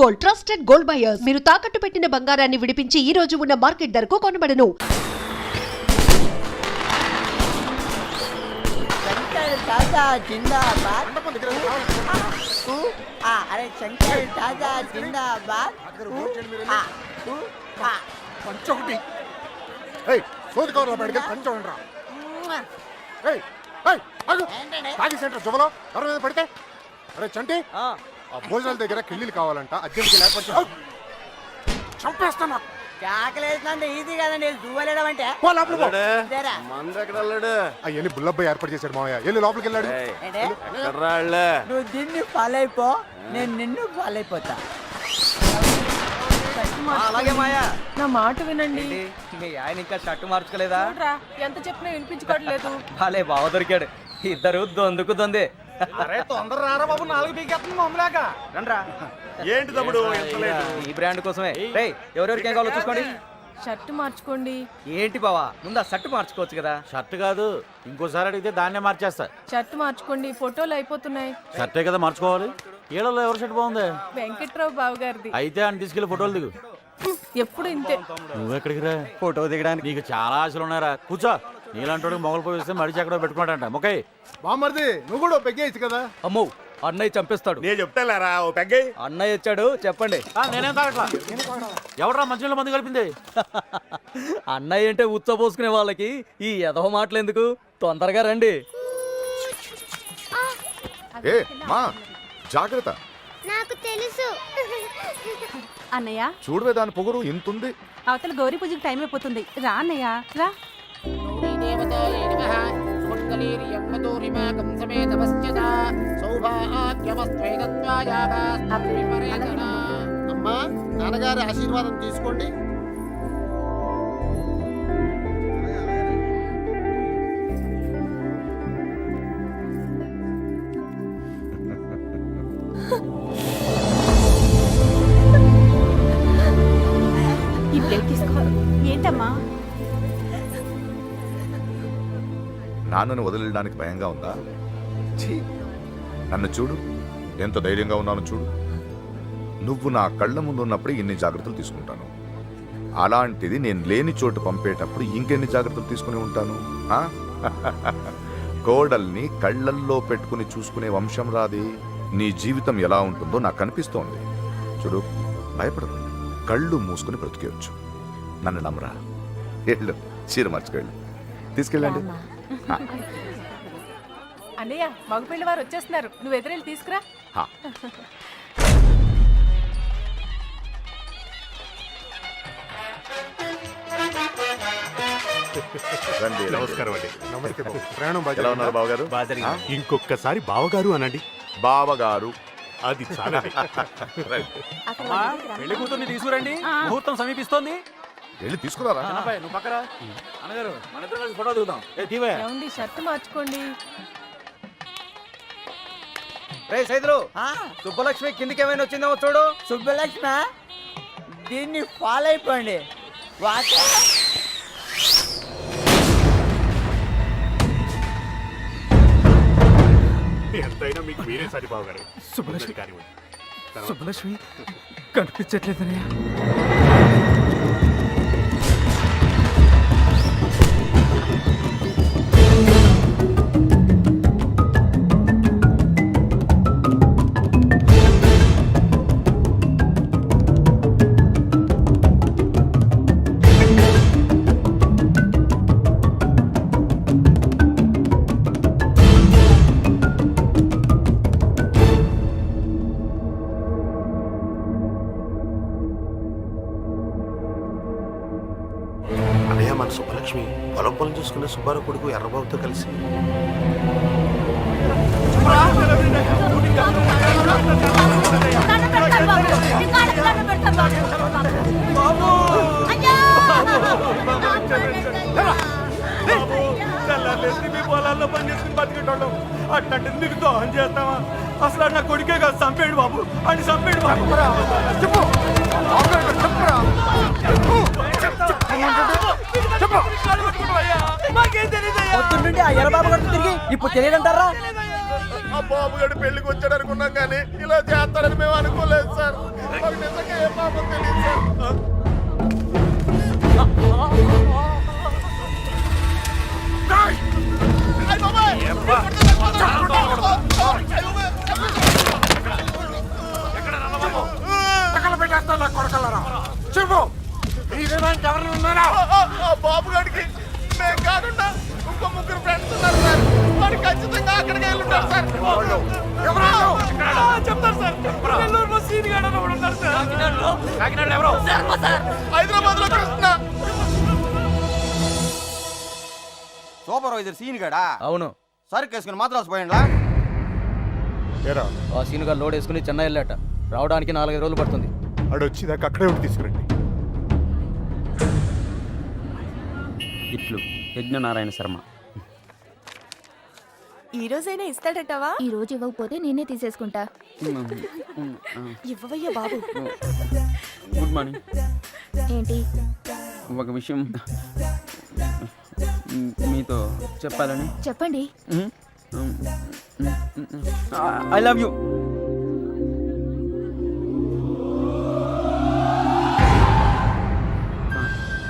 Gold, trusted gold buyers. మీరు తాకట్టు పెట్టిన బంగారాన్ని విడిపించి ఈ రోజు ఉన్న మార్కెట్ ధరకు కొనబడను. अरे शंकर दादा जिंदाबाद పంచొకటి సోదుకోరా బయటకి పంచోండ్రా తాగి సెంటర్ జువలో ఎవరి మీద పడితే అరే చంటి ఆ భోజనాల దగ్గర కిళ్ళీలు కావాలంట అర్జెంట్కి లేకపోతే చంపేస్తాను కేకలేసినంత ఈజీ కదండి దువ్వలేడం అంటే అవన్నీ బుల్లబ్బాయి ఏర్పాటు చేశాడు మావయ్య వెళ్ళి లోపలికి వెళ్ళాడు నువ్వు దీన్ని ఫాలో అయిపో నేను నిన్ను ఫాలో అయిపోతా అలాగే మాయా నా మాట వినండి. మీ ఆయన ఇంకా షర్టు మార్చుకోలేదా? ఎంత చెప్పినా వినిపించుకోవట్లేదు. భలే బావ దొరికాడు. ఇద్దరు దొందుకు దొందే. అరే తొందర రారా బాబు, 4 పీకేస్తుంది మమ్మలాక. రండ్రా. ఏంటి తమ్ముడు ఈ బ్రాండ్ కోసమే. రేయ్ ఎవరెవరికి ఏం కావాలో చూసుకోండి. షర్ట్ మార్చుకోండి. ఏంటి బావా, ముందు ఆ షర్ట్ మార్చుకోవచ్చు కదా. షర్ట్ కాదు, ఇంకోసారి అడిగితే దాన్నే మార్చేస్తా. షర్ట్ మార్చుకోండి, ఫోటోలు అయిపోతున్నాయి. షర్టే కదా మార్చుకోవాలి. ఏళ్ళలో ఎవరి షర్ట్ బాగుంది? వెంకట్రావు బావ గారిది. అయితే అని తీసుకెళ్లి ఫోటోలు దిగు. ఎప్పుడు ఇంతే. నువ్వెక్కడికి రా? ఫోటో దిగడానికి నీకు చాలా ఆశలు ఉన్నారా? కూర్చో. నీలాంటి మొగలు పోయిస్తే మడిచి ఎక్కడో పెట్టుకుంటాంట. మొక్కై బామ్మర్ది నువ్వు కూడా పెగ్గేయచ్చు కదా. అమ్మో అన్నయ్య చంపేస్తాడు. నేను చెప్తారా ఓ పెగ్గై. అన్నయ్య వచ్చాడు చెప్పండి. నేనేం తాగట్లా. ఎవడరా మంచిలో మందు కలిపింది? అన్నయ్య అంటే ఉచ్చబోసుకునే వాళ్ళకి ఈ ఎదవ మాటలు ఎందుకు, తొందరగా రండి. ఏ మా జాగ్రత్త. నాకు తెలుసు అన్నయ్య. చూడవే దాని పొగరు ఇంతుంది. అవతల గౌరీ పూజకి టైం అయిపోతుంది. రా అన్నయ్య రా. అమ్మా నాన్నగారి ఆశీర్వాదం తీసుకోండి. ఈ ప్లేట్ తీసుకో. ఏంటమ్మా? నాన్నను వదిలేయడానికి భయంగా ఉందా? ఛీ, నన్ను చూడు, ఎంత ధైర్యంగా ఉన్నాను చూడు. నువ్వు నా కళ్ళ ముందు ఉన్నప్పుడు ఇన్ని జాగ్రత్తలు తీసుకుంటాను. అలాంటిది నేను లేని చోటు పంపేటప్పుడు ఇంకెన్ని జాగ్రత్తలు తీసుకుని ఉంటాను. కోడల్ని కళ్ళల్లో పెట్టుకుని చూసుకునే వంశం రాది. నీ జీవితం ఎలా ఉంటుందో నాకు కనిపిస్తోంది. చూడు, భయపడదు, కళ్ళు మూసుకుని బ్రతికేయచ్చు. నన్ను నమ్మరా. వెళ్ళు, చీర మార్చుకెళ్ళు, తీసుకెళ్ళండి. అన్నయ్య మగపిల్లి వారు వచ్చేస్తున్నారు, నువ్వు ఎదురెళ్ళి తీసుకురా. నమస్కారం అండి. నమస్తే బాబు. ప్రయాణం ఎలా ఉన్నారు బావగారు? ఇంకొకసారి బావగారు అనండి. బావగారు అది చాలా. పెళ్లి కూతుర్ని తీసుకురండి, ముహూర్తం సమీపిస్తోంది. వెళ్ళి తీసుకురారా. నువ్వు పక్కరా. అన్నగారు మన ఇద్దరం కలిసి ఫోటో దిగుదాం. ఏమండి షర్ట్ మార్చుకోండి. రే సైదులు, సుబ్బలక్ష్మి కిందికి ఏమైనా వచ్చిందేమో చూడు. సుబ్బలక్ష్మి దీన్ని ఫాలో అయిపోండి. ఎంతైనా మీకు మీరే సరి బావగారు. సుబ్బలక్ష్మి కనిపించట్లేదనయ్యా. మన సుబ్బలక్ష్మి పొలం చూసుకున్న సుబ్బారావు కొడుకు ఎర్రబాబుతో కలిసి పొలాల్లో పని చేసుకుని బతికేటోళ్ళం. అట్లాంటి మీకు దోహం చేస్తావా? అసలు నా కొడుకే కాదు, చంపేడు బాబు అని చంపేడు బాబు. పొద్దున్నుండి ఆ ఎర్రబాబు గారు తిరిగి ఇప్పుడు తెలియదంటారా? ఆ బాబు గారు పెళ్లికి వచ్చాడు అనుకున్నాం కానీ ఇలా చేస్తారని మేము అనుకోలేదు సార్. కొడకలరా చెప్పు మీరేమంటే ఎవరిని ఉన్నారా? బాబు గారికి మేము కాకుండా ఇంకో ముగ్గురు ఫ్రెండ్స్ ఉన్నారు సార్. వాడు ఖచ్చితంగా అక్కడికి వెళ్ళుంటారు సార్. వాళ్ళు? ఎవరు వాళ్ళు? చెప్తారు సార్. నెల్లూరులో సీన్ గాడు అని ఒకడు ఉన్నాడు సార్. కాకినాడలో ఎవరో హైదరాబాద్ లో కృష్ణ. సూపర్వైజర్ సీన్ గడా అవును, సరుకు వేసుకుని మాత్రం పోయిండ్లా. ఏరా ఆ సీనుగా లోడ్ వేసుకుని చెన్నై వెళ్ళాట. రావడానికి 4-5 రోజులు పడుతుంది. ఆడు వచ్చేదాకా అక్కడే ఉండి తీసుకురండి. ఇట్లు యజ్ఞనారాయణ శర్మ. ఈ రోజైనా ఇస్తాడటవా? ఈ రోజు ఇవ్వకపోతే నేనే తీసేసుకుంటా. ఇవ్వవయ్యా బాబు. Good morning. ఏంటి? ఒక విషయం మీతో చెప్పాలని. చెప్పండి. I love you.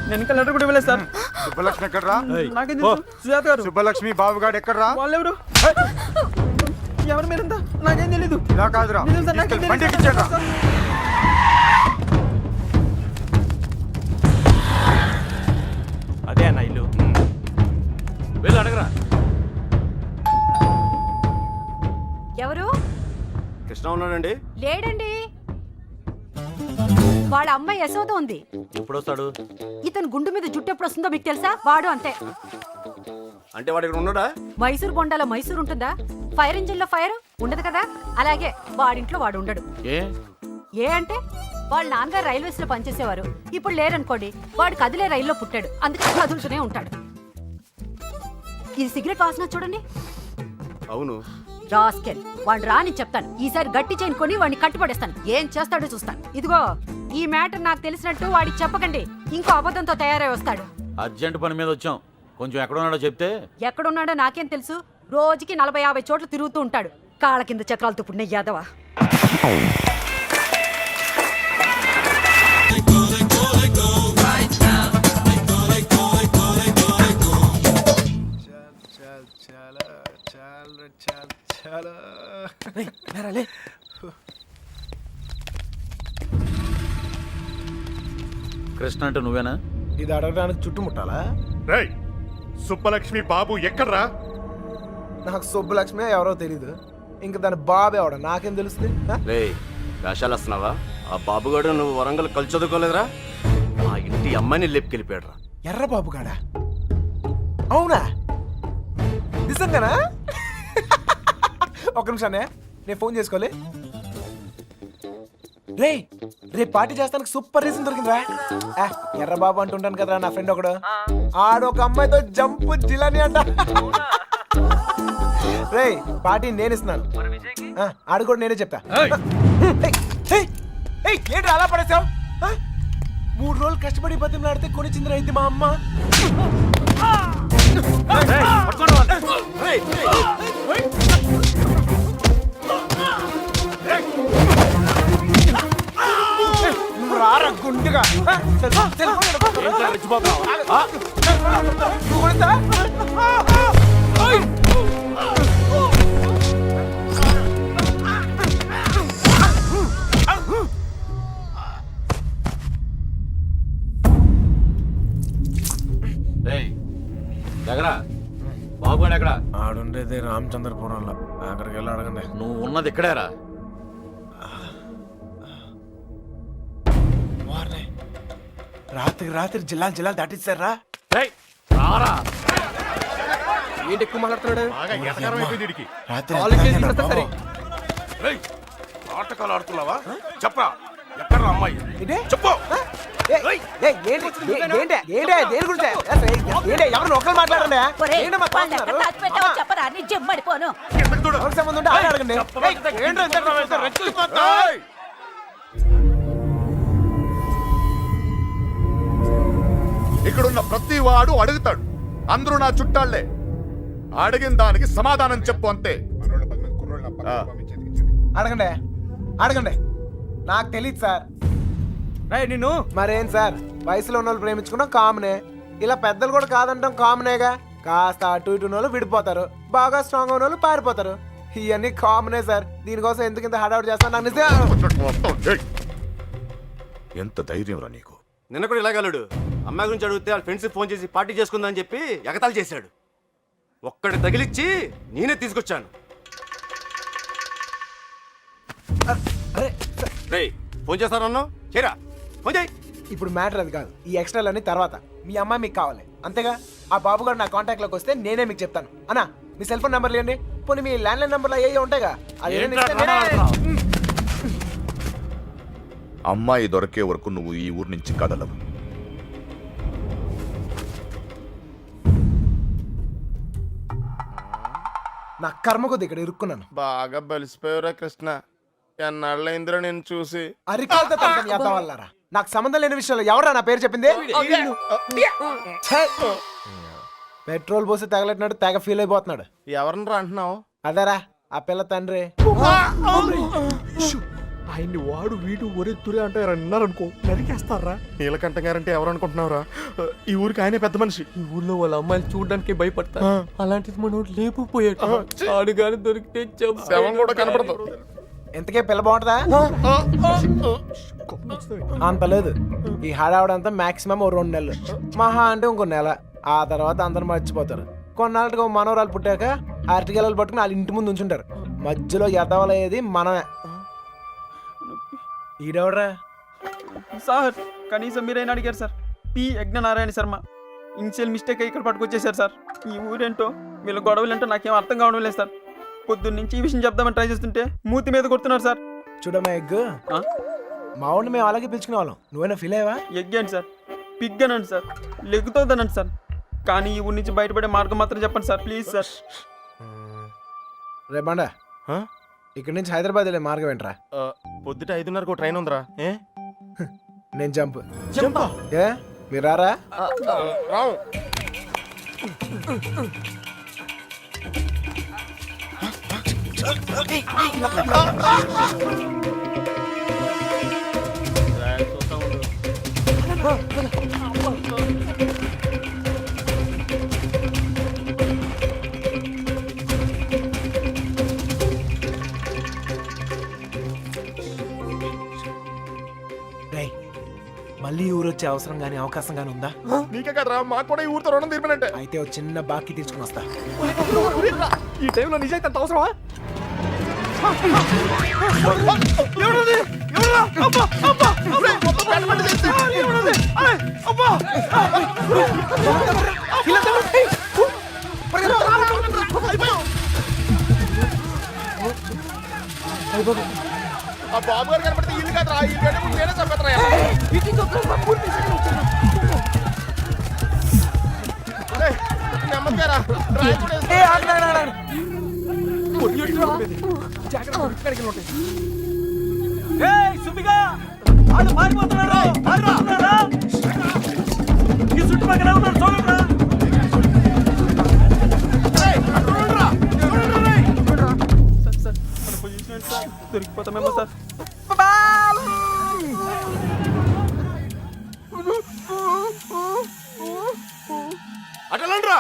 నేను ఇంకా లెటర్ కూడా ఇవ్వలేదు సార్. సుబ్బలక్ష్మి ఎక్కడరా? నాకేం తెలుసు? సుజాత గారు. సుబ్బలక్ష్మి బాబుగాడు ఎక్కడరా? వాళ్ళెవరు? ఎవరి మీరంతా నాకేం తెలీదు. ఇలా కాదురా, నిజం సార్, నాకేం తీసుకెళ్ళి బండి తెలీదు ఎక్కించండి రా. సార్. అదే అన్న ఇల్లు. వెళ్ళి అడగరా. ఎవరు? కృష్ణ ఉన్నాడండి. లేడండి. వాళ్ళ అమ్మాయి యశోద ఉంది. ఎప్పుడు వస్తాడు? ఇతను గుండు మీద జుట్టు ఎప్పుడు వస్తుందో మీకు తెలుసా? వాడు అంతే. అంటే వాడు ఇక్కడ ఉన్నాడా? మైసూర్ బొండాలో మైసూర్ ఉంటుందా? ఫైర్ ఇంజిన్ లో ఫైర్ ఉండదు కదా, అలాగే వాడింట్లో వాడు ఉండడు. ఏ అంటే వాళ్ళ నాన్నగారు రైల్వేస్ లో పనిచేసేవారు. ఇప్పుడు లేరనుకోండి, వాడు కదిలే రైల్లో పుట్టాడు, అందుకే కదులుతూనే ఉంటాడు. ఇది సిగరెట్ వాసన చూడండి. అవును. రాస్కెల్, వాడు రాని చెప్తాను. ఈసారి గట్టి చైన్ కొని వాడిని కట్టుపడేస్తాను. ఏం చేస్తాడో చూస్తాను. ఇదిగో, ఈ మ్యాటర్ నాకు తెలిసినట్టు వాడికి చెప్పకండి. ఇంకో అబద్ధంతో తయారై వస్తాడు. అర్జెంట్ పని మీద వచ్చాం. కొంచెం ఎక్కడున్నాడో చెప్తే. ఎక్కడున్నాడో నాకేం తెలుసు. రోజుకి 40-50 చోట్ల తిరుగుతూ ఉంటాడు. కాళ్ళ కింద చక్రాలతో పుట్టిన యాదవ. కృష్ణ అంటే నువ్వేనా? ఇది అడగడానికి చుట్టుముట్టాలా? రేయ్, సుబ్బలక్ష్మి బాబు ఎక్కడ్రా? నాకు సుబ్బలక్ష్మి ఎవరో తెలీదు. ఇంక దాని బాబు ఎవడ నాకేం తెలుస్తుంది? రే వేషాలు వస్తున్నావా? ఆ బాబుగాడు నువ్వు వరంగల్ కలిసి చదువుకోలేదురా? మా ఇంటి అమ్మాయిని లేపుకెళ్ళిపోయాడు రా. ఎర్ర బాబు కాడా? అవునా? నిజంగానా? ఒక్క నిమిషానే, నేను ఫోన్ చేసుకోవాలి. రేపు పార్టీ చేస్తానికి సూపర్ రీజన్ దొరికిందిరా. ఎర్ర బాబు అంటుంటాను కదరా నా ఫ్రెండ్ ఒకడు. ఆడొక అమ్మాయితో జంపు జిలాని అంట. రే పార్టీ నేను ఇస్తున్నాను. ఆడు కూడా నేనే చెప్తా. ఏంటి అలా పడేసావు? 3 రోజులు కష్టపడి బతిమలాడితే కొనిచ్చిందిరా ఇది మా అమ్మ. నువ్వు రారా గుండుగా. బాబుగాడు ఎక్కడ? ఆడుండేది రామచంద్రపురంలో. అక్కడికి వెళ్ళి అడగండి. నువ్వు ఉన్నది ఇక్కడేరా. రాత్రి జిల్లాలు దాటిస్తారా? ఏంటి ఎక్కువ మాట్లాడుతున్నాడు? బాగా ఎటకారం అయిపోయింది వీడికి. ఆటకాలు ఆడుతున్నావా? చెప్పరా, ఎక్కడ అమ్మాయి? చెప్పు. ఎవరు ఒకరు మాట్లాడండి. చెప్పరా, నీ జమ్మడిపోను. సంబంధం ఉంటే ఆయన అడగండి. ఇక్కడున్న ప్రతి వాడు అడుగుతాడు. అందరూ నా చుట్టాళ్లే. అడిగిన దానికి సమాధానం చెప్పు అంతే. అడగండి. నాకు తెలియదు సార్. నిన్ను మరేం సార్, వయసులో ఉన్న వాళ్ళు ప్రేమించుకున్నాం కామనే. ఇలా పెద్దలు కూడా కాదంటాం కామనేగా. కాస్త అటు ఇటు వాళ్ళు విడిపోతారు, బాగా స్ట్రాంగ్ ఉన్న వాళ్ళు పారిపోతారు. ఇవన్నీ కామనే సార్. దీనికోసం ఎందుకు ఇంత హడావుడి చేస్తాను నాకు నిజంగా. ఎంత ధైర్యం రా నీకు? నిన్న కూడా ఇలాగలడు. అమ్మాయి గురించి అడిగితే వాళ్ళ ఫ్రెండ్స్ ఫోన్ చేసి పార్టీ చేసుకుందని చెప్పి ఎగతాళి చేశాడు. ఒక్కడి తగిలిచ్చి నేనే తీసుకొచ్చాను. రేయ్, ఫోన్ చేస్తానన్నా చేయరా, ఫోన్ చేయి. ఇప్పుడు మ్యాటర్ అది కాదు, ఈ ఎక్స్ట్రాలన్నీ తర్వాత. మీ అమ్మాయి మీకు కావాలి అంతేగా? ఆ బాబు గారు నా కాంటాక్ట్లోకి వస్తే నేనే మీకు చెప్తాను. అన్నా మీ సెల్ ఫోన్ నెంబర్లు ఇవ్వండి. పోనీ మీ ల్యాండ్లైన్ నెంబర్లు అయ్యే ఉంటాయిగా, అది అమ్మాయి దొరికే వరకు నువ్వు ఈ ఊరు నుంచి కదలవు. నా కర్మ కొద్ది ఇక్కడ ఇరుక్కున్నాను. బాగా బలిసిపోయావురా కృష్ణ. ఎన్నాళ్ళైందిరా నేను చూసి. అరికాలతో తంతం చేద్దాం వల్లరా. నాకు సంబంధం లేని విషయంలో ఎవరా నా పేరు చెప్పింది? ఛే! పెట్రోల్ పోసి తగలెట్టినట్టు తెగ ఫీల్ అయిపోతున్నాడు. ఎవరిని అంటున్నావు? అదేరా ఆ పిల్ల తండ్రి. ఆయన్ని వాడు వీడు ఒరెత్తురే అంటే అన్నారనుకో నరికేస్తారా. నీలకంఠ గారంటే ఎవరు అనుకుంటున్నావురా? ఈ ఊరికి ఆయనే పెద్ద మనిషి. ఈ ఊర్లో వాళ్ళ అమ్మాయిలు చూడడానికి భయపడతారు. అలాంటిది మనోడు లేకపోయాడు. ఆడు గాని దొరికితే శవం కూడా కనపడదు. ఇంతకే పిల్ల బాగుంటుందా? అంత లేదు. ఈ హడావుడంతా మాక్సిమం ఓ 2 నెలలు, మహా అంటే ఇంకో నెల. ఆ తర్వాత అందరు మర్చిపోతారు. కొన్నాళ్ళకి మనవరాలు పుట్టాక అరటిగెలలు పట్టుకుని వాళ్ళ ఇంటి ముందు ఉంచుంటారు. మధ్యలో ఎదవలయ్యేది మనమే. ఈడెవడరా? సార్ కనీసం మీరైనా అడిగారు sir. P Yagnanarayana Sharma. Initial mistake ఇక్కడ పట్టుకొచ్చేసారు సార్. ఈ ఊరేంటో వీళ్ళ గొడవలేంటో నాకేం అర్థం కావడం లేదు సార్. పొద్దున్న నుంచి ఈ విషయం చెప్దామని ట్రై చేస్తుంటే మూతి మీద కొడుతున్నారు సార్. చూడమ్మా ఎగ్, మా వాడిని మేము అలాగే పిలుచుకునే వాళ్ళం. నువ్వైనా ఫీల్ అయ్యావా? ఎగ్ అండి సార్, పిగ్ అనండి సార్, లెగ్గుతోందనండి సార్. కానీ ఈ ఊరి నుంచి బయటపడే మార్గం మాత్రం చెప్పండి సార్, ప్లీజ్ సార్. రేపండా ఇక్కడి నుంచి హైదరాబాద్ వెళ్ళే మార్గం ఏంట్రా? పొద్దుట 5:30 ట్రైన్ ఉందిరా. ఏ నేను జంప్. ఏ మీరు రారా? రావు. మళ్ళీ ఊరు వచ్చే అవసరం గానీ అవకాశం గానీ ఉందా? నీకే కదరా, మాకు కూడా ఈ ఊరితో రుణం తీర్పినంటే. అయితే ఒక చిన్న బాకీ తీసుకుని వస్తా. ఈ టైంలో నిజాయితీ అంత అవసరమా? ఆ బాబు గారు కనపడితే ఇల్లు కదరా, ఈ నేనే చంపేతరా. నెమ్మదిగారా. దొరికిపోతామేమో సార్. అటలండ్రా.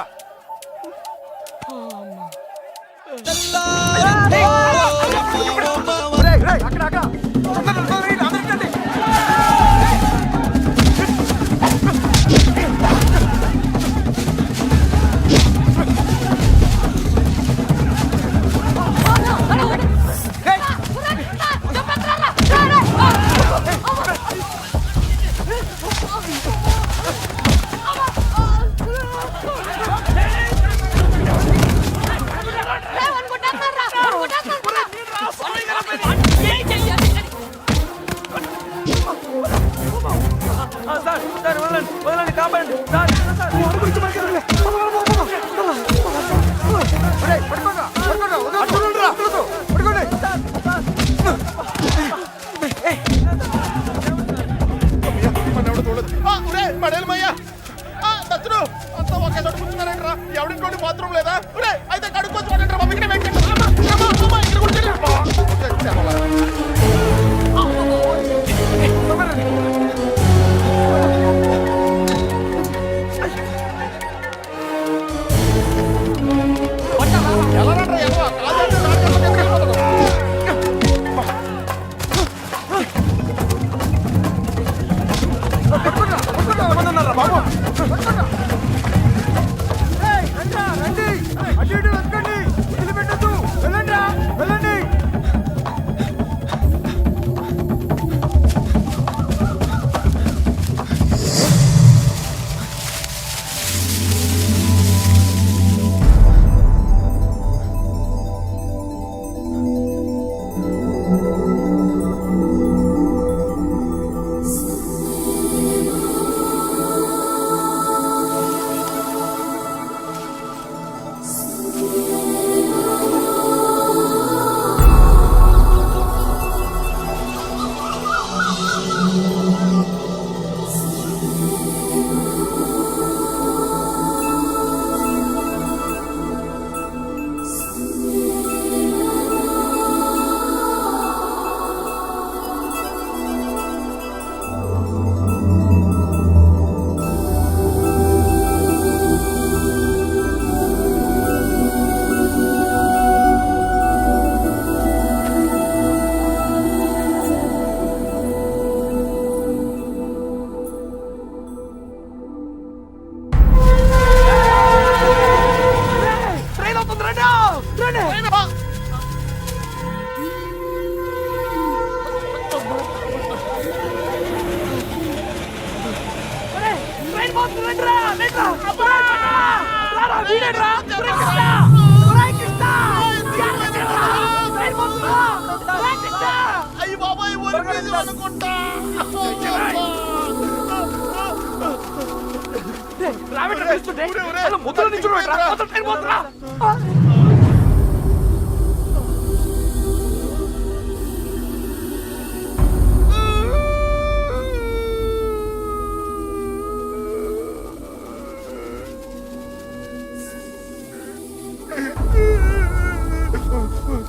సార్ వదలండి, కాపాడండి సార్. ఎవరింటి బాత్రూమ్ లేదా? అయితే కడుక్కోవచ్చు.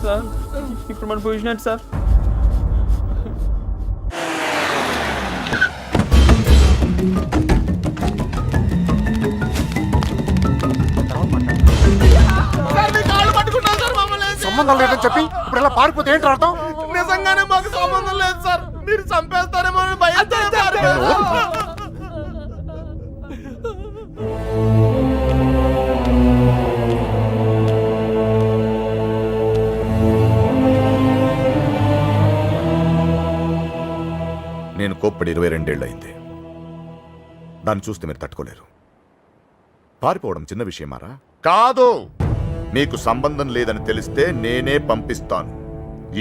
సార్ ఇప్పుడు మన పొజిషన్ ఏంటి సార్? సంబంధం లేదని చెప్పి ఇప్పుడు ఇలా పారిపోతే ఏంటి అర్థం? నిజంగానే మాకు సంబంధం లేదు సార్, మీరు చంపేస్తారేమో అని భయంతో నేను కోప్పడి 22 ఏళ్ళు అయింది. దాన్ని చూస్తే మీరు తట్టుకోలేరు. పారిపోవడం చిన్న విషయమారా? కాదు. మీకు సంబంధం లేదని తెలిస్తే నేనే పంపిస్తాను.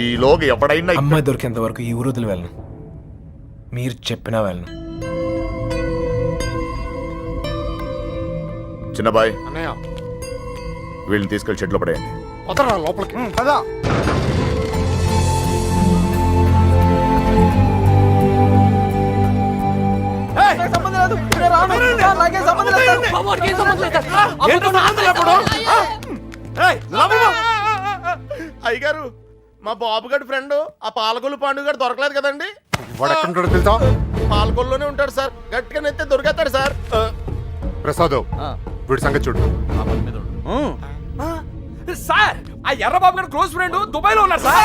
ఈలోగా ఎవడైనా అమ్మాయి దొరికేంత వరకు ఈ ఊరు వదిలి వెళ్ళను. మీరు చెప్పినా వెళ్ళను. చిన్నబాయ్, అన్నయ్య వీళ్ళని తీసుకెళ్లి షెడ్లో పడేయండి. వదలరా లోపలికి కదా. సంబంధం లేదు, నేను రాను. సార్, నాకేం సంబంధం లేదు సార్. అయ్యగారు, మా బాబు గడి ఫ్రెండ్ ఆ పాలకొల్లు పాండు గారు దొరకలేదు కదండి. వాడు ఎక్కడ ఉంటాడు తెలుసా? పాలకొల్లోనే ఉంటాడు సార్. గట్టిగా నెత్తే దొరికేస్తాడు సార్. ప్రసాద్, వీడి సంగతి చూడు. సార్ ఆ ఎర్రబాబు గారు క్లోజ్ ఫ్రెండ్ దుబాయ్ లో ఉన్నారు సార్.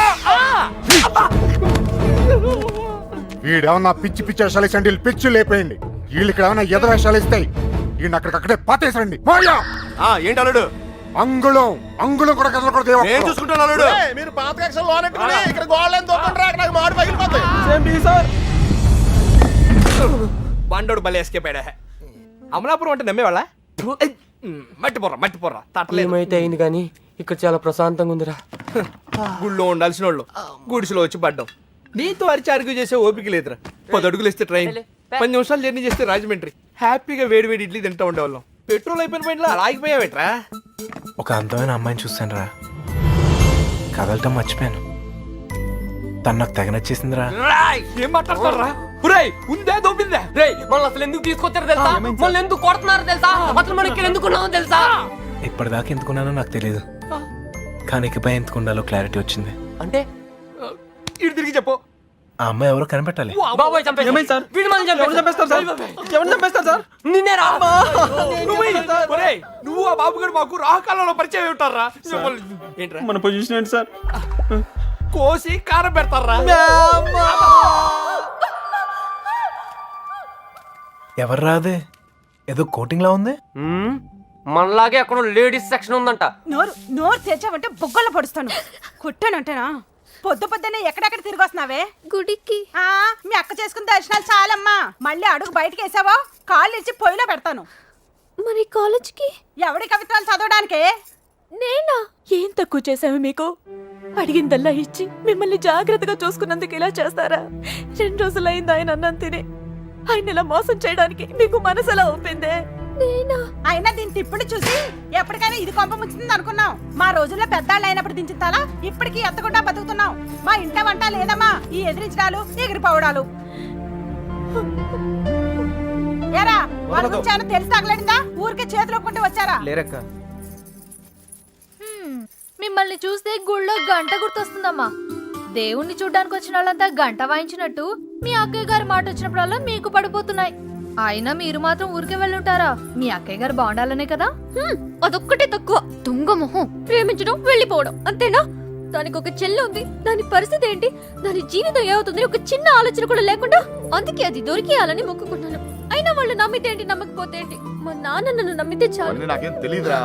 వీడేమన్నా పిచ్చి పిచ్చి వేషాలు ఇచ్చండి, పిచ్చి లేపేయండి. వీళ్ళు ఇక్కడ ఏమన్నా ఎద వేషాలు ఇస్తాయి. వీడిని అక్కడికక్కడే పాతేసండి. ఏంటి అల్లుడు? అంగుళం అంగుళం కూడా కదలకూడదు. నేను చూసుకుంటాను అల్లుడు. మీరు పాత కక్షలు లోనెట్టుకుని ఇక్కడ గోళ్ళని దొక్కండి రా, నాకు మాడు పగిలిపోతాయి. Same tea sir. బండోడు బలి ఎస్కేపాడా. అమలాపురం అంటే నమ్మేవాళ్ళ? మట్టిపోర్రా తట్టలేదు. ఏమైతే అయింది కానీ ఇక్కడ చాలా ప్రశాంతంగా ఉందిరా. గుళ్ళో ఉండాల్సిన వాళ్ళు గుడిసెలో వచ్చి పడ్డాం. నీతో అరిచి అరుగు చేసే ఓపిక లేదురా. 10 అడుగులు ఇస్తే ట్రైన్, 10 నిమిషాలు జర్నీ చేస్తే రాజమండ్రి. హ్యాపీగా వేడి వేడి ఇడ్లీ తింటా ఉండేవాళ్ళం. పెట్రోల్ అయిపోయిన పైన ఆగిపోయావేట్రా? ఒక అందమైన అమ్మాయిని చూశాను రా, కదలటం మర్చిపోయాను. తను నాకు తెగ నచ్చేసిందిరా. ఏం మాట్లాడతారా? ఉందే దొబ్బిందే. మళ్ళీ అసలు ఎందుకు తీసుకొచ్చారు తెలుసా? మళ్ళీ ఎందుకు కొడుతున్నారు తెలుసా? అసలు మనం ఇక్కడ ఎందుకున్నామో తెలుసా? ఇప్పటిదాకా ఎందుకున్నానో నాకు తెలియదు, కానీ ఇకపై ఎందుకుండాలో క్లారిటీ వచ్చింది. అంటే ఇటు తిరిగి చెప్పు. ఆ అమ్మాయి ఎవరో కనిపెట్టాలి. బాబాయ్ చంపేశారు. ఏమైంది సార్? వీడు మనల్ని ఎవరు చంపేస్తారు సార్? ఎవరు చంపేస్తారు సార్? నిన్నే రా. నువ్వు ఆ బాబు గారు మాకు రాహకాలంలో పరిచయం ఉంటారా? ఏంట్రా మన పొజిషన్ ఏంటి సార్? కోసి కారం పెడతారా? ఎవరు రాదే, ఏదో కోటింగ్ లా ఉంది. మనలాగే అక్కడ లేడీస్ సెక్షన్ ఉందంట. నోరు తెచ్చావంటే బొగ్గల్లో పడుస్తాను. కుట్టానంటేనా? పొద్దున్నే ఎక్కడెక్కడ తిరిగి వస్తున్నావే? గుడికి. మీ అక్క చేసుకున్న దర్శనాలు చాలమ్మా. మళ్ళీ అడుగు బయటకు వేసావో కాళ్ళు ఇచ్చి పొయ్యిలో పెడతాను. మరి కాలేజ్కి ఎవడి కవిత్వాలు చదవడానికే? నేనా? ఏం తక్కువ చేసావు మీకు? అడిగిందల్లా ఇచ్చి మిమ్మల్ని జాగ్రత్తగా చూసుకున్నందుకు ఇలా చేస్తారా? 2 రోజులైంది ఆయన అన్నం తిని. ఆయన ఇలా మోసం చేయడానికి మీకు మనసు ఎలా ఒప్పిందే? అయినా దీని తిప్పుడు చూసి ఎప్పటికైనా ఇది కొంప ముచ్చింది అనుకున్నాం. మా రోజుల్లో పెద్దాళ్ళు అయినప్పుడు దించుతాలా, ఇప్పటికీ ఎత్తకుండా బతుకుతున్నాం. మా ఇంట వంట లేదమ్మా, ఈ ఎదిరించడాలు ఎగిరిపోవడాలు. ఏరా, వాళ్ళ గురించి ఏమైనా తెలిసి తగలడిందా? ఊరికే చేతులు ఒప్పుకుంటూ వచ్చారా? లేరక్క. మిమ్మల్ని చూస్తే గుళ్ళో గంట గుర్తొస్తుందమ్మా. దేవుణ్ణి చూడ్డానికి వచ్చిన వాళ్ళంతా గంట వాయించినట్టు మీ అక్కయ్య గారి మాట వచ్చినప్పుడల్లా మీకు పడిపోతున్నాయి. అయినా మీరు మాత్రం ఊరికే వెళ్ళుంటారా? మీ అక్కయ్య గారు బాగుండాలనే కదా. అదొక్కటే తక్కువ. తుంగ మొహం. ప్రేమించడం, వెళ్ళిపోవడం అంతేనా? దానికి ఒక చెల్లి ఉంది. దాని పరిస్థితి ఏంటి? దాని జీవితం ఏమవుతుంది? ఒక చిన్న ఆలోచన కూడా లేకుండా. అందుకే అది దొరికేయాలని మొక్కుకున్నాను. అయినా వాళ్ళు నమ్మితే ఏంటి, నమ్మకపోతే ఏంటి? మా నాన్న నన్ను నమ్మితే చాలు. నాకేం తెలీదురా.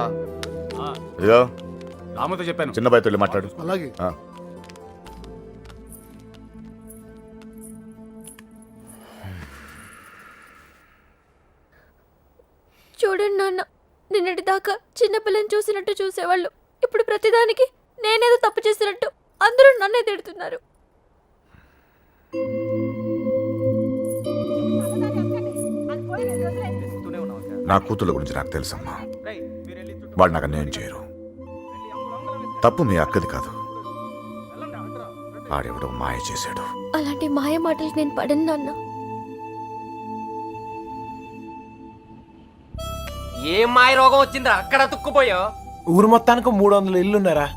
ఇదిగో రామతో చెప్పాను. చిన్న బాయ్తో మాట్లాడు. అలాగే. చూడండి నాన్న, నిన్నటి దాకా చిన్నపిల్లని చూసినట్టు చూసేవాళ్ళు ఇప్పుడు ప్రతిదానికి నేనేదో తప్పు చేసినట్టు అందరూ నన్నే తిడుతున్నారు. నా కూతుళ్ళ గురించి నాకు తెలుసమ్మా. వాళ్ళు నాకు అన్యాయం చేయరు. తప్పు మీ అక్కది కాదు, ఆడెవడో మాయ చేశాడు. అలాంటి మాయ మాటలు నేను పడను నాన్న. ఏం మాయ రోగం వచ్చిందిరా అక్కడ తుక్కుపోయా? ఊరు మొత్తానికి 300 ఇల్లు ఉన్నారా?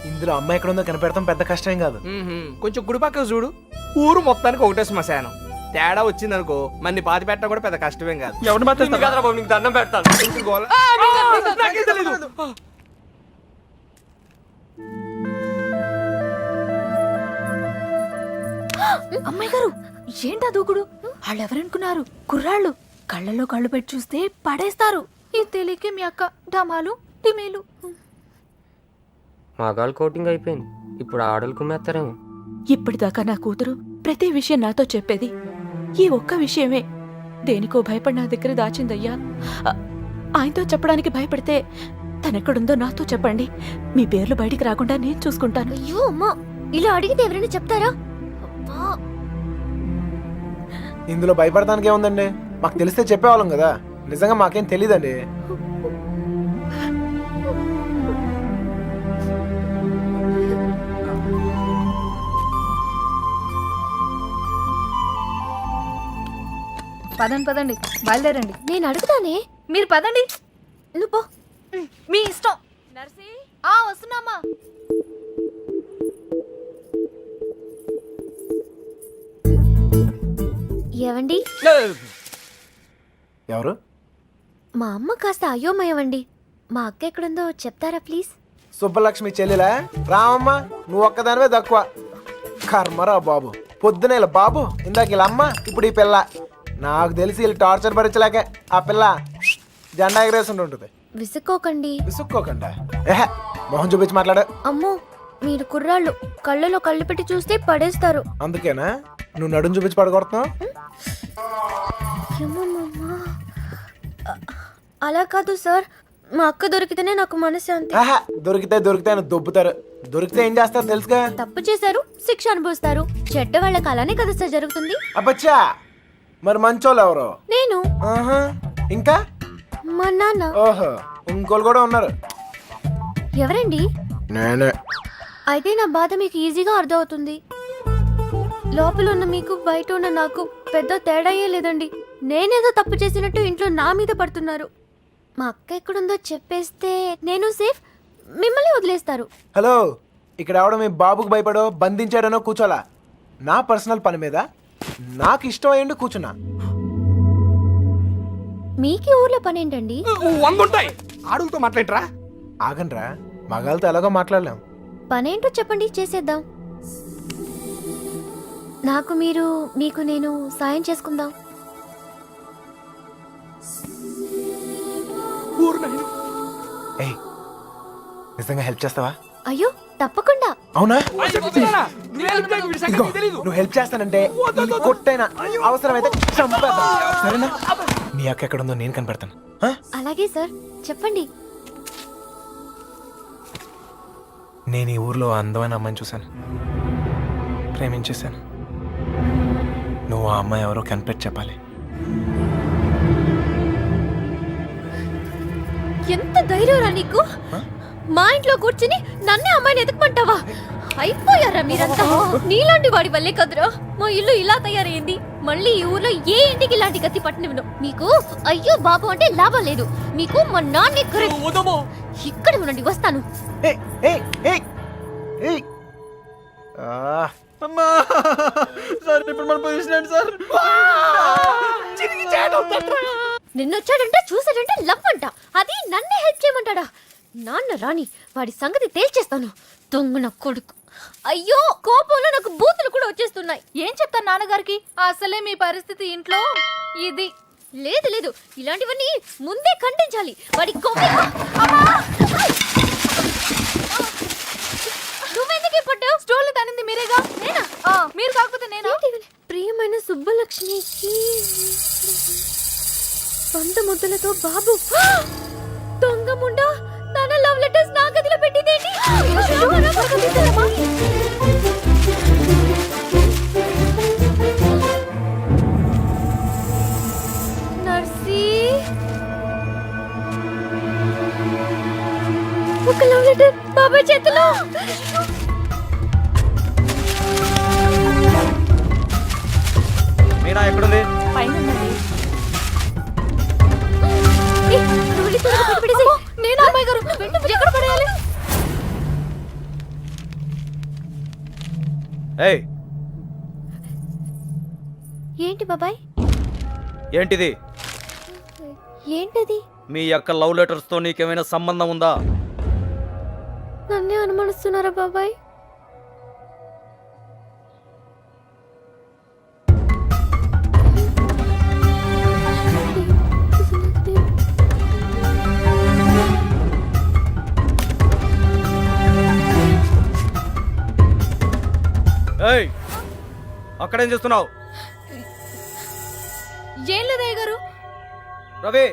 ఇందులో అమ్మాయి ఎక్కడ ఉందో కనిపెడతాం పెద్ద కష్టం కాదు. కొంచెం గుడి పక్కన చూడు, ఊరు మొత్తానికి ఒకటే శ్మశానం. తేడా వచ్చిందనుకో మన్ని పాతి పెట్టడం కూడా పెద్ద కష్టమేం కాదు. ఎవరిని మాట్లాడుతున్నా? నీకు దండం పెడతాను. ఇంటి గోల. నాకేం తెలీదు. అమ్మాయి గారు ఏంటా దూకుడు? వాళ్ళు ఎవరనుకున్నారు? కుర్రాళ్ళు కళ్ళలో కళ్ళు పెట్టి చూస్తే పడేస్తారు. ఇది తెలియకే మీ అక్క డమాలు టిమేలు. మగాళ్ళు కోటింగ్ అయిపోయింది, ఇప్పుడు ఆడలు కుమ్మేస్తారేమో. ఇప్పటిదాకా నా కూతురు ప్రతి విషయం నాతో చెప్పేది. ఈ ఒక్క విషయమే దేనికో భయపడి నా దగ్గర దాచిందయ్యా. ఆయనతో చెప్పడానికి భయపడితే తనెక్కడుందో నాతో చెప్పండి. మీ పేర్లు బయటికి రాకుండా నేను చూసుకుంటాను. అయ్యో అమ్మా, ఇలా అడిగితే ఎవరైనా చెప్తారా? ఇందులో భయపడటానికి ఏముందండి? మాకు తెలిస్తే చెప్పేవాళ్ళం కదా. నిజంగా మాకేం తెలీదండి. పదండి పదండి, బయలుదేరండి. నేను అడుగుతానే, మీరు పదండి. నువ్వు పో, మీ ఇష్టం. నర్సి వస్తున్నామా? ఏవండి, ఎవరు? మా అమ్మ కాస్త అయోమయమండి. మా అక్క ఎక్కడుందో చెప్తారా ప్లీజ్? సుబ్బలక్ష్మి చెల్లిలా? రామమ్మ, నువ్వు ఒక్కదానివే తక్కువ. కర్మరా బాబు, పొద్దున ఇలా బాబు, ఇందాక ఇలా అమ్మ, ఇప్పుడు ఈ పిల్ల. నాకు తెలిసి వీళ్ళు టార్చర్ భరించలేక ఆ పిల్ల జెండా ఎగరేసి ఉంటుంది. విసుక్కోకండి. విసుక్కోకండా? ఏహ, మొహం చూపించి మాట్లాడు. అమ్మో, మీరు కుర్రాళ్ళు కళ్ళలో కళ్ళు పెట్టి చూస్తే పడేస్తారు. అందుకేనా నువ్వు నడుము చూపించి పడగొడుతున్నావు? అలా కాదు సార్, మా అక్క దొరికితేనే నాకు మనశ్శాంతి. ఆహా, దొరికితే అని దొబ్బుతారు. దొరికితే ఏం చేస్తారు తెలుసుగా? తప్పు చేశారు, శిక్ష అనుభవిస్తారు. చెడ్డ వాళ్ళకి అలానే కదా సార్ జరుగుతుంది. అబ్బచ్చా, మరి మంచోళ్ళు ఎవరు? నేను. ఆహా, ఇంకా మా నాన్న. ఓహో, ఇంకోళ్ళు కూడా ఉన్నారు. ఎవరండి? నేనే. అయితే నా బాధ మీకు ఈజీగా అర్థమవుతుంది. లోపల ఉన్న మీకు బయట ఉన్న నాకు పెద్ద తేడాయే లేదండి. నేనేదో తప్పు చేసినట్టు ఇంట్లో నా మీద పడుతున్నారు. మా అక్క ఎక్కడుందో చెప్పేస్తే నేను సేఫ్, మిమ్మల్ని వదిలేస్తారు. హలో, ఇక్కడ ఎవడో మీ బాబుకు భయపడో బంధించాడనో కూర్చోలా. నా పర్సనల్ పని మీద నాకు ఇష్టం అయ్యండి కూర్చున్నా. మీకీ ఊర్లో పని ఏంటండి? 100 ఉంటాయి, ఆడులతో మాట్లాడరా. ఆగండ్రా, మగాళ్ళతో ఎలాగో మాట్లాడలేం. పనేంటో చెప్పండి, చేసేద్దాం. నాకు మీరు, మీకు నేను సాయం చేసుకుందాం. ఏయ్, నిజంగా హెల్ప్ చేస్తావా? అయ్యో తప్పకుండా. అవునా? ఇదిగో, నువ్వు హెల్ప్ చేస్తానంటే ఈ కొట్టైనా అవసరమైతే చంపేద్దాం. సరేనా? నీ అక్క ఎక్కడుందో నేను కనిపెడతాను. ఆ? అలాగే సార్, చెప్పండి. నేను ఈ ఊర్లో అందమైన అమ్మాయిని చూశాను, ప్రేమించేశాను. నువ్వు ఆ అమ్మాయి ఎవరో కనిపెట్టి చెప్పాలి. ఎంత ధైర్యం రా నీకు? మా ఇంట్లో కూర్చుని నన్నే అమ్మాయిని ఎతకమంటావా? అయిపోయారా మీరంతా? నీలాంటి వాడి వల్లే కదరా మా ఇల్లు ఇలా తయారైంది. మళ్ళీ ఈ ఊర్లో ఏ ఇంటికి ఇలాంటి గతి పట్టనివ్వను. మీకు అయ్యో బాబు అంటే లాభం లేదు. మీకు మా నాన్న ఇక్కడ ఉండండి, వస్తాను. అమ్మా సార్, ఇప్పుడు మన పొజిషన్ ఏంటి సార్? నిన్నొచ్చాడంటే చూసాడంటే లవ్ అంట. అది నన్నే హెల్ప్ చేయమంటాడా? నాన్న రాని వాడి సంగతి తేల్చేస్తాను. దొంగ నా కొడుకు. అయ్యో, కోపంలో నాకు బూతులు కూడా వచ్చేస్తున్నాయి. ఏం చెప్తాను నాన్నగారికి? అసలే మీ పరిస్థితి ఇంట్లో ఇది. లేదు లేదు, ఇలాంటివన్నీ ముందే ఖండించాలి. వాడి నువ్వెందుకు పడ్డావు? స్టోర్లు తనింది మీరేగా. నేనా? మీరు కాకపోతే నేనా? ప్రియమైన సుబ్బలక్ష్మికి 100 ముద్దలతో బాబు. త్వరగా తీసుకెళ్ళమ్మా. నర్సీ, ఒక లవ్ లెటర్ బాబాయ్ చేతిలో. మీనా ఎక్కడుంది? పైన ఉన్నది. ఏ, నువ్వు వెళ్ళి త్వరగా బయట పడేసేయ్. నేను అమ్మాయి గారు ఎక్కడ పడేయాలి? ఏయ్ ఏంటి బాబాయ్? ఏంటిది? ఏంటది? మీ యొక్క లవ్ లెటర్స్ తో నీకేమైనా సంబంధం ఉందా? నన్నే అనుమానిస్తున్నారా బాబాయ్? ఏయ్ అక్కడేం చేస్తున్నావు? ఏం లేదయ్య గారు. రవి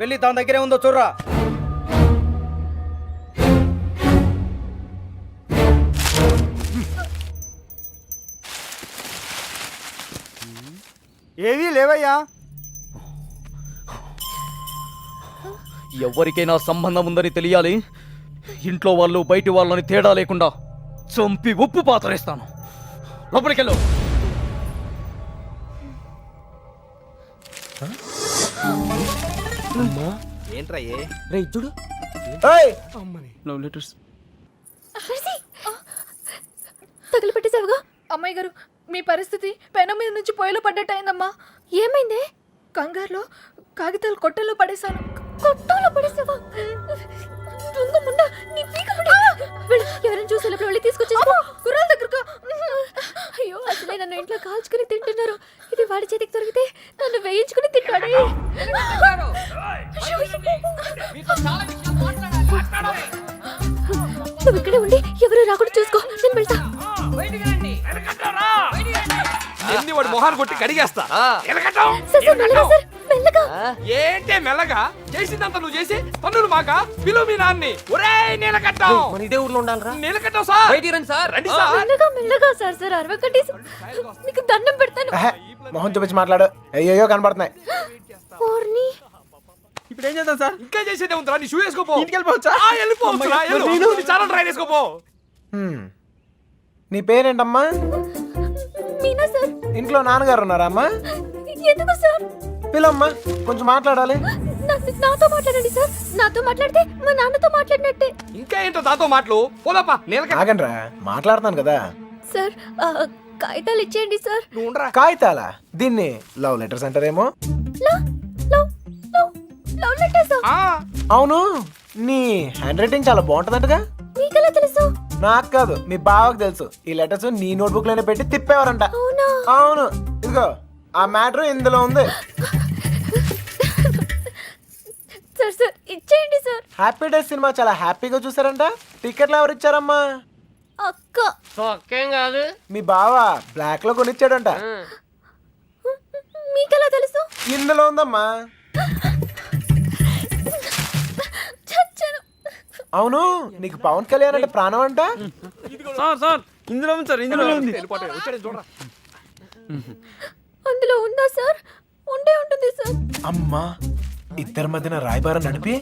వెళ్ళి దాని దగ్గరే ఉందో చూడరా. ఏవీ లేవయ్యా. ఎవరికైనా సంబంధం ఉందని తెలియాలి. ఇంట్లో వాళ్ళు బయటి వాళ్ళని తేడా లేకుండా చంపి ఉప్పు పాతరేస్తాను. లోపలికెళ్ళు. ఏంట్రా రే చూడు. ఏయ్ లవ్ లెటర్స్. తగిలిపెట్టేసావుగా. అమ్మాయి గారు, మీ పరిస్థితి పెనం మీద నుంచి పొయ్యిలో పడ్డట్టు అయిందమ్మా. ఏమైంది? కంగారులో కాగితాలు కొట్టల్లో పడేశాను. కొట్టంలో పడేసావా? దొంగ ముండా, నీ పీక పడి. వెళ్ళు, ఎవరైనా చూసి లోపల వెళ్ళి తీసుకొచ్చేసుకో. కుర్రాల దగ్గరకు. అయ్యో, అసలే నన్ను ఇంట్లో కాల్చుకుని తింటున్నారు. ఇది వాడి చేతికి దొరికితే నన్ను వేయించుకుని తింటాడే. నువ్వు ఇక్కడే ఉండి ఎవరు రాకుండా చూసుకో. నేను వెళ్తా. ఎన్ని వాడు మొహాన్ని కొట్టి కడిగేస్తా. సార్, సార్, మెల్లగా సార్, మెల్లగా. ఏంటే మెల్లగా చేసిందంతా నువ్వు చేసి పన్నులు మాక పిలువ మీ నాన్ని. ఒరేయ్ నీలకట్టం, మన ఇదే ఊర్లో ఉండాలరా. నీలకట్టం సార్, బయటికి రండి సార్. రండి సార్. మెల్లగా మెల్లగా సార్. Sir అరవకండి sir. నీకు దండం పెడతాను. మొహం చూపించి మాట్లాడు. అయ్యో కనబడుతున్నాయి. ఓర్ని. ఇప్పుడు ఏం చేద్దాం సార్? ఇంకా చేసేదే ఉందిరా. నీ షూ వేసుకోపో. ఇంటికి వెళ్ళిపోవచ్చా? వెళ్ళిపోవచ్చురా. చాలా ట్రై చేసుకోపో. నీ పేరేంటమ్మా? మీనా సార్. ఇంట్లో నాన్నగారు ఉన్నారా అమ్మా? ఎందుకు సార్? పిల్లమ్మా, కొంచెం మాట్లాడాలి. నాతో మాట్లాడండి సార్. నాతో మాట్లాడితే మా నాన్నతో మాట్లాడినట్టే. ఇంకా ఏంటో దాంతో మాటలు. పోదాపా. నీలకట్ట ఆగండ్రా, మాట్లాడుతున్నాను కదా. సార్, కాగితాలు ఇచ్చేయండి సార్. నువ్వు ఉండరా. కాగితాలా? దీన్ని లవ్ లెటర్స్ అంటారేమో. Love love love love letters. అవును, నీ హ్యాండ్ రైటింగ్ చాలా బాగుంటుందంటగా. మీకెలా తెలుసు? నాకు కాదు, మీ బావకు తెలుసు. ఈ లెటర్స్ నీ నోట్బుక్ లోనే పెట్టి తిప్పేవారంట. అవునా? అవును, ఇదిగో ఆ మ్యాటర్ ఇందులో ఉంది. సార్ సార్, ఇచ్చేయండి సార్. హ్యాపీ డేస్ సినిమా చాలా హ్యాపీగా చూసారంట. టికెట్లు ఎవరు ఇచ్చారమ్మా? అక్క. సొక్కేం కాదు, మీ బావ బ్లాక్ లో కొనిచ్చాడంట. మీకెలా తెలుసు? ఇందులో ఉందమ్మా. చచ్చాను. అవును, నీకు పవన్ కళ్యాణ్ అంటే ప్రాణం అంట. సార్ సార్, ఇందులో ఉంది సార్, ఇందులో ఉంది. అందులో ఉందా సార్? ఉండే ఉంటుంది సార్. అమ్మా, ఇద్దరి మధ్యన రాయబారం నడిపి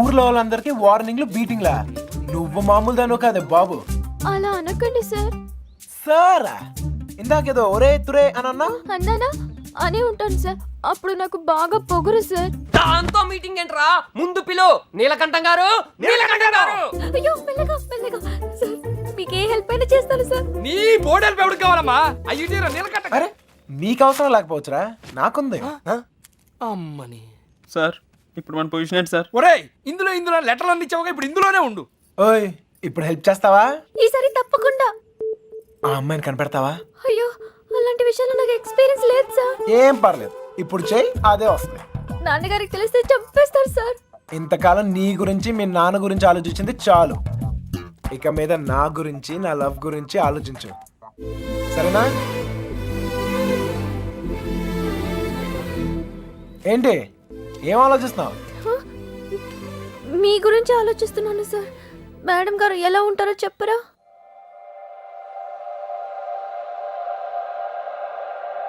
ఊర్లో వాళ్ళందరికీ వార్నింగ్లు బీటింగ్లా. నువ్వు మామూలు దాను కాదే బాబు. అలా అనకండి సార్. సారా, ఇందాకేదో ఒరే తురే అని అన్నా. అన్నానా? అనే ఉంటాను సార్. అప్పుడు నాకు బాగా పొగరు సార్. దాంతో మీటింగ్ ఏంట్రా? ముందు పిలు. నీలకంఠం గారు, నీలకంఠం గారు. అయ్యో, మెల్లగా మెల్లగా సార్. మీకు ఏ హెల్ప్ అయినా చేస్తాను సార్. నీ బోర్డు ఎవరికి కావాలమ్మా? అయ్యి నీలకట్ట. అరే, నీకు అవసరం లేకపోవచ్చురా, నాకుంది. అమ్మని. సార్, ఇప్పుడు మన పొజిషన్ ఏంటి సార్? ఒరేయ్, ఇందులో లెటర్లు అన్ని ఇచ్చావుగా, ఇప్పుడు ఇందులోనే ఉండు. ఓయ్, ఇప్పుడు హెల్ప్ చేస్తావా? ఈసారి తప్పకుండా. ఆ అమ్మాయిని కనిపెడతావా? అయ్యో, అలాంటి విషయాల్లో నాకు ఎక్స్పీరియన్స్ లేదు సార్. ఏం పర్లేదు, ఇప్పుడు చెయ్యి, అదే వస్తుంది. నాన్నగారికి తెలిస్తే చంపేస్తారు సార్. ఇంతకాలం నీ గురించి మీ నాన్న గురించి ఆలోచించింది చాలు. ఇక మీద నా గురించి, నా లవ్ గురించి ఆలోచించు, సరేనా? ఏంటి, ఏం ఆలోచిస్తున్నావు? మీ గురించి ఆలోచిస్తున్నాను సార్. మేడం గారు ఎలా ఉంటారో చెప్పరా?